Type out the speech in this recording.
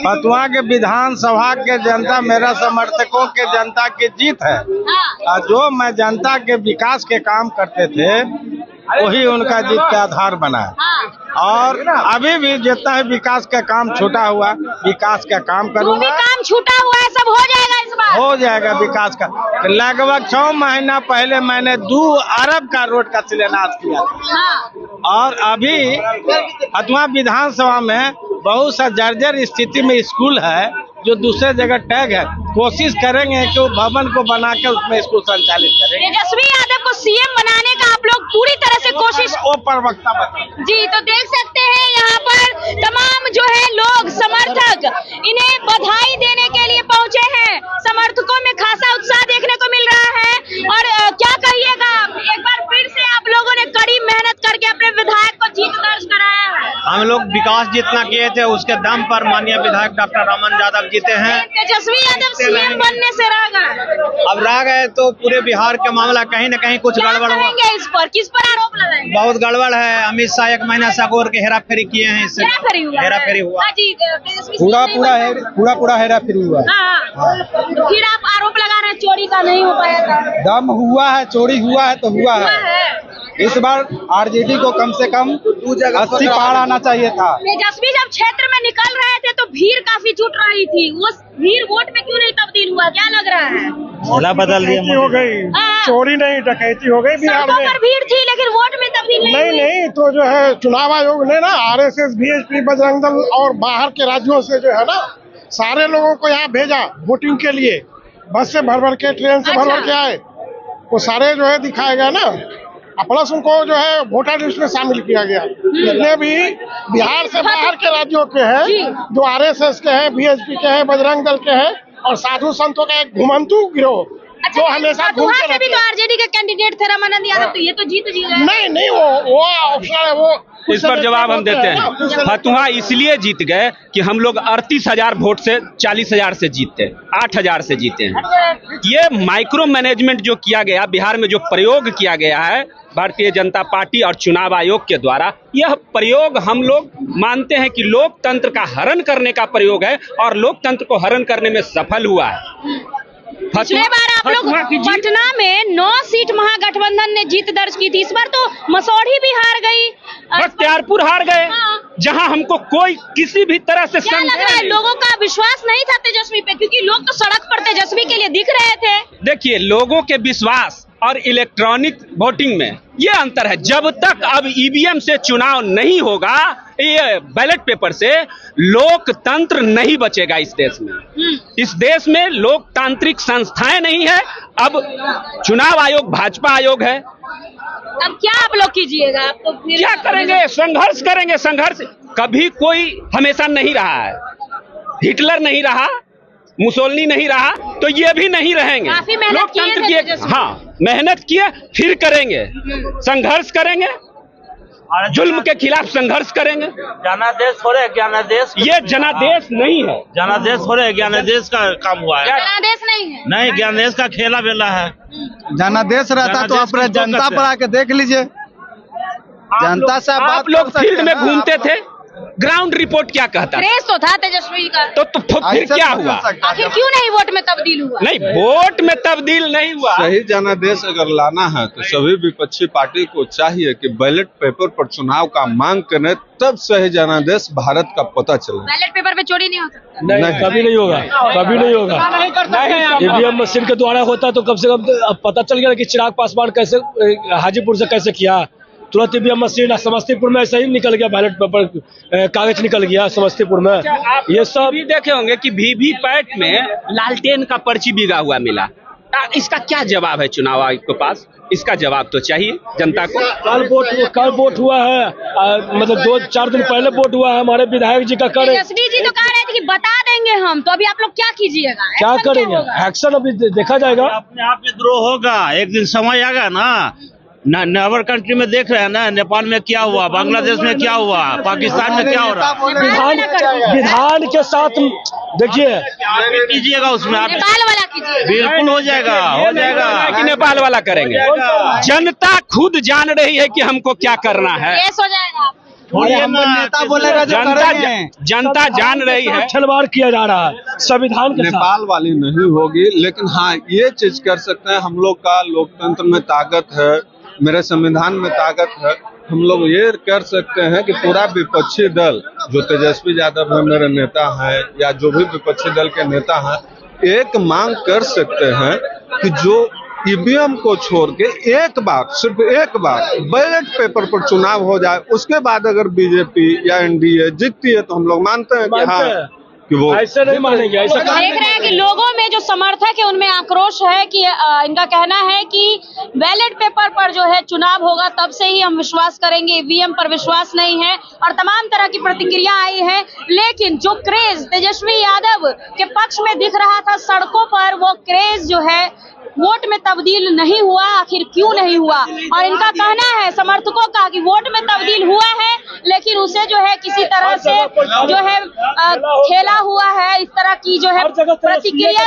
फतुहा के विधानसभा के जनता मेरा समर्थकों के जनता की जीत है। और जो मैं जनता के विकास के काम करते थे वही उनका जीत का आधार बना है। और अभी भी जितना है विकास का काम छूटा हुआ, विकास का काम करूंगा। जो भी काम छूटा हुआ है सब हो जाएगा इस बार। हो जाएगा विकास का। लगभग 6 महीना पहले मैंने 2 अरब का रोड का शिलान्यास किया था। और अभी फतुहा विधानसभा में बहुत सा जर्जर स्थिति में स्कूल है जो दूसरे जगह टैग है। कोशिश करेंगे कि भवन को बना के उसमें स्कूल संचालित करेंगे। तेजस्वी यादव को सीएम बनाने का आप लोग पूरी तरह से कोशिश। वो प्रवक्ता बता जी, तो देख सकते हैं यहाँ पर तमाम जो है लोग समर्थक इन्हें बधाई देने के लिए पहुंचे हैं। समर्थकों में खासा उत्साह देखने को मिल रहा है। और क्या कहिएगा, एक बार फिर से आप लोगों ने कड़ी मेहनत करके अपने विधायक को जीत दर्ज कराया है। हम लोग विकास जितना किए थे उसके दम पर माननीय विधायक डॉक्टर रमन यादव जीते हैं। तेजस्वी यादव सीएम बनने से रह गए। अब रह गए तो पूरे बिहार का मामला कहीं न कहीं कुछ गड़बड़ हुआ। इस पर किस पर आरोप लगाएंगे? बहुत गड़बड़ है। अमित शाह 1 महीना से अगोर के हेराफेरी किए हैं। इससे हेराफेरी हुआ। पूरा हेराफेरी हुआ। तो फिर आप आरोप लगा रहे हैं चोरी का नहीं हो पाया था। दम हुआ है, चोरी हुआ है तो हुआ है। इस बार आरजेडी को कम से कम 80 पार आना चाहिए था। तेजस्वी जब क्षेत्र में निकल रहे थे तो भीड़ काफी जुट रही थी। वो भीड़ वोट में क्यों नहीं तब्दील हुआ, क्या लग रहा है? जिला बदल दिया हो गई, चोरी नहीं डकैती हो गई बिहार में। भीड़ थी लेकिन वोट में तब्दील नहीं तो जो है चुनाव आयोग ने ना आरएसएस, बीएसपी, बजरंग दल और बाहर के राज्यों से जो है ना सारे लोगों को यहाँ भेजा वोटिंग के लिए। बस से भर के, ट्रेन से भर के आए। वो सारे जो है दिखाया गया ना। प्लस उनको जो है वोटर लिस्ट में शामिल किया गया। जितने भी बिहार से बाहर के राज्यों के हैं, जो आरएसएस के हैं, बीएसपी के हैं, बजरंग दल के हैं और साधु संतों का एक घुमंतु गिरोह जो हमेशा घूमते रहते हैं। तो आरजेडी के कैंडिडेट थे रमानंद यादव, तो ये तो जीत गए। नहीं वो ऑप्शन है। वो इस पर जवाब हम देते हैं। फतुहा इसलिए जीत गए कि हम लोग 38,000 वोट से 40,000 से जीते, 8,000 से जीते हैं। ये माइक्रो मैनेजमेंट जो किया गया बिहार में, जो प्रयोग किया गया है भारतीय जनता पार्टी और चुनाव आयोग के द्वारा, यह प्रयोग हम लोग मानते हैं कि लोकतंत्र का हरण करने का प्रयोग है और लोकतंत्र को हरण करने में सफल हुआ है। पिछले बार आप लोग पटना में 9 सीट महागठबंधन ने जीत दर्ज की थी। इस बार तो मसौढ़ी भी हार गई, बख्तियारपुर हार गए। जहां हमको कोई किसी भी तरह से क्या लग रहा है, लोगों का विश्वास नहीं था तेजस्वी पे, क्योंकि लोग तो सड़क पर तेजस्वी के लिए दिख रहे थे। देखिए, लोगों के विश्वास और इलेक्ट्रॉनिक वोटिंग में ये अंतर है। जब तक अब ईवीएम से चुनाव नहीं होगा, ये बैलेट पेपर से, लोकतंत्र नहीं बचेगा इस देश में। इस देश में लोकतांत्रिक संस्थाएं नहीं है। अब चुनाव आयोग भाजपा आयोग है। अब क्या आप लोग कीजिएगा? आप तो फिर क्या करेंगे? संघर्ष करेंगे। संघर्ष कभी कोई हमेशा नहीं रहा है। हिटलर नहीं रहा, मुसोलिनी नहीं रहा, तो ये भी नहीं रहेंगे। काफी मेहनत किए। हाँ, मेहनत किए, फिर करेंगे, संघर्ष करेंगे, जुल्म के खिलाफ संघर्ष करेंगे। जनादेश हो रहे, ज्ञानादेश। ये जनादेश नहीं है, जनादेश हो रहे, ज्ञानादेश का काम हुआ है। जनादेश नहीं है। नहीं, ज्ञानादेश का खेला बेला है। जनादेश रहता तो अपने जनता पर आके देख लीजिए। जनता से आप लोग फील्ड में घूमते थे, ग्राउंड रिपोर्ट क्या कहता है? रेस तो था तेजस्वी का। तो फिर क्या हुआ? आखिर क्यों नहीं वोट में तब्दील हुआ? नहीं, वोट में तब्दील नहीं हुआ। सही जनादेश अगर लाना है तो सभी विपक्षी पार्टी को चाहिए कि बैलेट पेपर पर चुनाव का मांग करें, तब सही जनादेश भारत का पता चले। बैलेट पेपर पे चोरी नहीं हो सकता। नहीं, कभी नहीं होगा, कभी नहीं होगा। ईवीएम मशीन के द्वारा होता तो कम से कम पता चल गया कि चिराग पासवान कैसे हाजीपुर से कैसे किया। तुरंत ईवीएम मशीन समस्तीपुर में ऐसा ही निकल गया, बैलेट पेपर कागज निकल गया समस्तीपुर में। ये सब भी देखे होंगे कि वीवीपैट में लालटेन का पर्ची बिगा हुआ मिला। इसका क्या जवाब है चुनाव आयोग के पास? इसका जवाब तो चाहिए जनता को। कल वोट हुआ है, मतलब 2-4 दिन पहले वोट हुआ है। हमारे विधायक जी का करे, तेजस्वी जी तो कह रहे थे कि बता देंगे हम, तो अभी आप लोग क्या कीजिएगा? क्या करेंगे? एक्शन अभी देखा जाएगा। अपने आप में द्रोह होगा। एक दिन समय आएगा ना, नेबर कंट्री में देख रहे हैं ना, नेपाल में क्या हुआ, बांग्लादेश में क्या हुआ, पाकिस्तान में क्या हो रहा है। विधान के साथ देखिए, कीजिएगा उसमें आप, नेपाल वाला कीजिए। बिल्कुल हो जाएगा, हो जाएगा। कि नेपाल वाला करेंगे। जनता खुद जान रही है कि हमको क्या करना है। केस हो जाएगा। नेता बोलेगा जो करेंगे। जनता जान रही है छलवाड़ किया जा रहा है संविधान के साथ। नेपाल वाली नहीं होगी, लेकिन हाँ ये चीज कर सकते हैं, हम लोग का लोकतंत्र में ताकत है, मेरे संविधान में ताकत है। हम लोग ये कर सकते हैं कि पूरा विपक्षी दल जो तेजस्वी यादव है मेरे नेता है, या जो भी विपक्षी दल के नेता हैं, एक मांग कर सकते हैं कि जो ईवीएम को छोड़ के एक बार, सिर्फ एक बार बैलेट पेपर पर चुनाव हो जाए, उसके बाद अगर बीजेपी या एनडीए जीतती है तो हम लोग मानते हैं कि हाँ कि वो ऐसे नहीं मानेंगे। ऐसा देख रहे हैं कि लोगों में जो समर्थक है उनमें आक्रोश है कि इनका कहना है कि बैलेट पेपर पर जो है चुनाव होगा तब से ही हम विश्वास करेंगे, ईवीएम पर विश्वास नहीं है, और तमाम तरह की प्रतिक्रिया आई है। लेकिन जो क्रेज तेजस्वी यादव के पक्ष में दिख रहा था सड़कों पर, वो क्रेज जो है वोट में तब्दील नहीं हुआ। आखिर क्यों नहीं हुआ? और इनका कहना है समर्थकों का कि वोट में तब्दील हुआ है, लेकिन उसे जो है किसी तरह से जो है खेला हुआ है। इस तरह की जो है प्रतिक्रिया